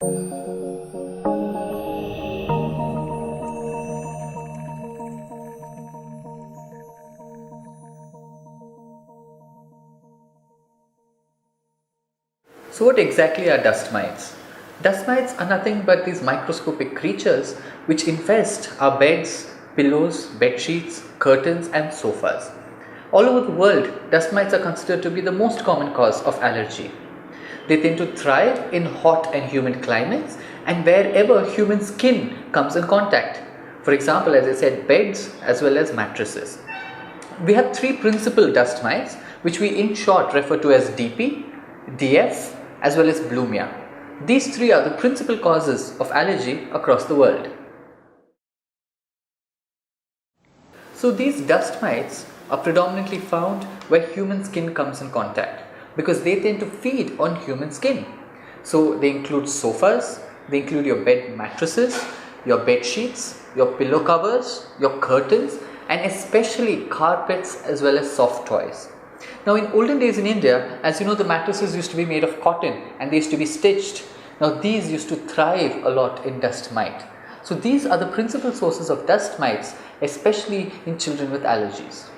So what exactly are dust mites? Dust mites are nothing but these microscopic creatures which infest our beds, pillows, bed sheets, curtains and sofas. All over the world, dust mites are considered to be the most common cause of allergy. They tend to thrive in hot and humid climates and wherever human skin comes in contact. For example, as I said, beds as well as mattresses. We have three principal dust mites which we in short refer to as DP, DF as well as Blumia. These three are the principal causes of allergy across the world. So these dust mites are predominantly found where human skin comes in contact because they tend to feed on human skin. So they include sofas, they include your bed mattresses, your bed sheets, your pillow covers, your curtains and especially carpets as well as soft toys. Now in olden days in India, as you know, the mattresses used to be made of cotton and they used to be stitched. Now these used to thrive a lot in dust mite. So these are the principal sources of dust mites, especially in children with allergies.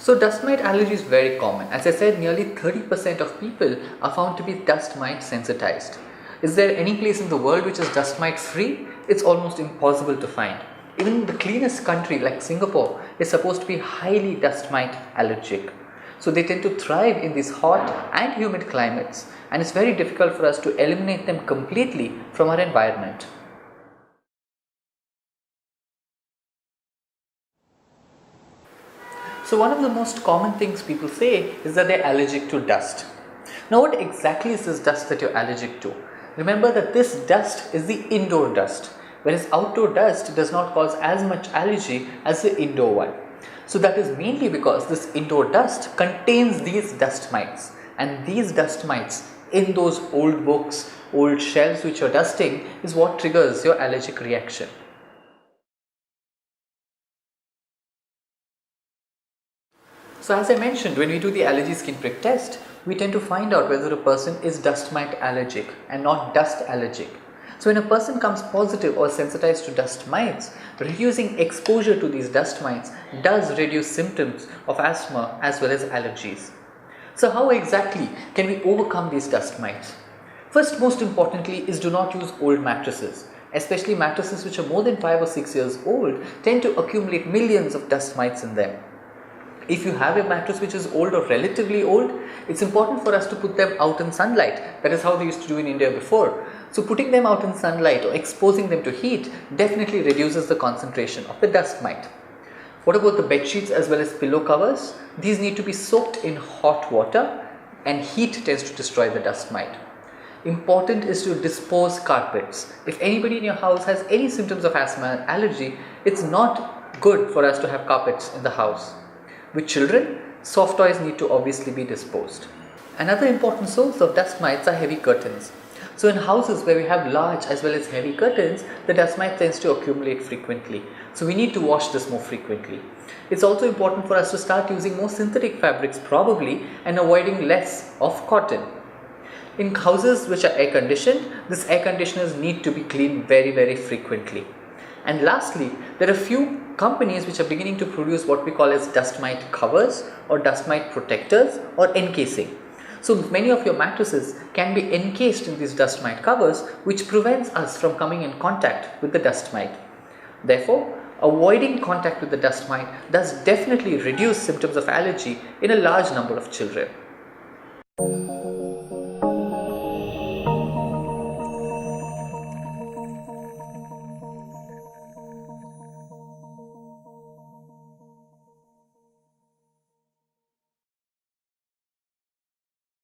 So dust mite allergy is very common. As I said, nearly 30% of people are found to be dust mite sensitized. Is there any place in the world which is dust mite free? It's almost impossible to find. Even the cleanest country like Singapore is supposed to be highly dust mite allergic. So they tend to thrive in these hot and humid climates and it's very difficult for us to eliminate them completely from our environment. So one of the most common things people say is that they're allergic to dust. Now what exactly is this dust that you're allergic to? Remember that this dust is the indoor dust, whereas outdoor dust does not cause as much allergy as the indoor one. So that is mainly because this indoor dust contains these dust mites, and these dust mites in those old books, old shelves which you're dusting is what triggers your allergic reaction. So as I mentioned, when we do the allergy skin prick test, we tend to find out whether a person is dust mite allergic and not dust allergic. So when a person comes positive or sensitized to dust mites, reducing exposure to these dust mites does reduce symptoms of asthma as well as allergies. So how exactly can we overcome these dust mites? First, most importantly, is do not use old mattresses. Especially mattresses which are more than 5 or 6 years old tend to accumulate millions of dust mites in them. If you have a mattress which is old or relatively old, it's important for us to put them out in sunlight. That is how they used to do in India before. So putting them out in sunlight or exposing them to heat definitely reduces the concentration of the dust mite. What about the bed sheets as well as pillow covers? These need to be soaked in hot water and heat tends to destroy the dust mite. Important is to dispose carpets. If anybody in your house has any symptoms of asthma and allergy, it's not good for us to have carpets in the house. With children, soft toys need to obviously be disposed. Another important source of dust mites are heavy curtains. So in houses where we have large as well as heavy curtains, the dust mite tends to accumulate frequently. So we need to wash this more frequently. It's also important for us to start using more synthetic fabrics probably and avoiding less of cotton. In houses which are air conditioned, these air conditioners need to be cleaned very frequently. And lastly, there are few companies which are beginning to produce what we call as dust mite covers or dust mite protectors or encasing. So many of your mattresses can be encased in these dust mite covers which prevents us from coming in contact with the dust mite. Therefore, avoiding contact with the dust mite does definitely reduce symptoms of allergy in a large number of children.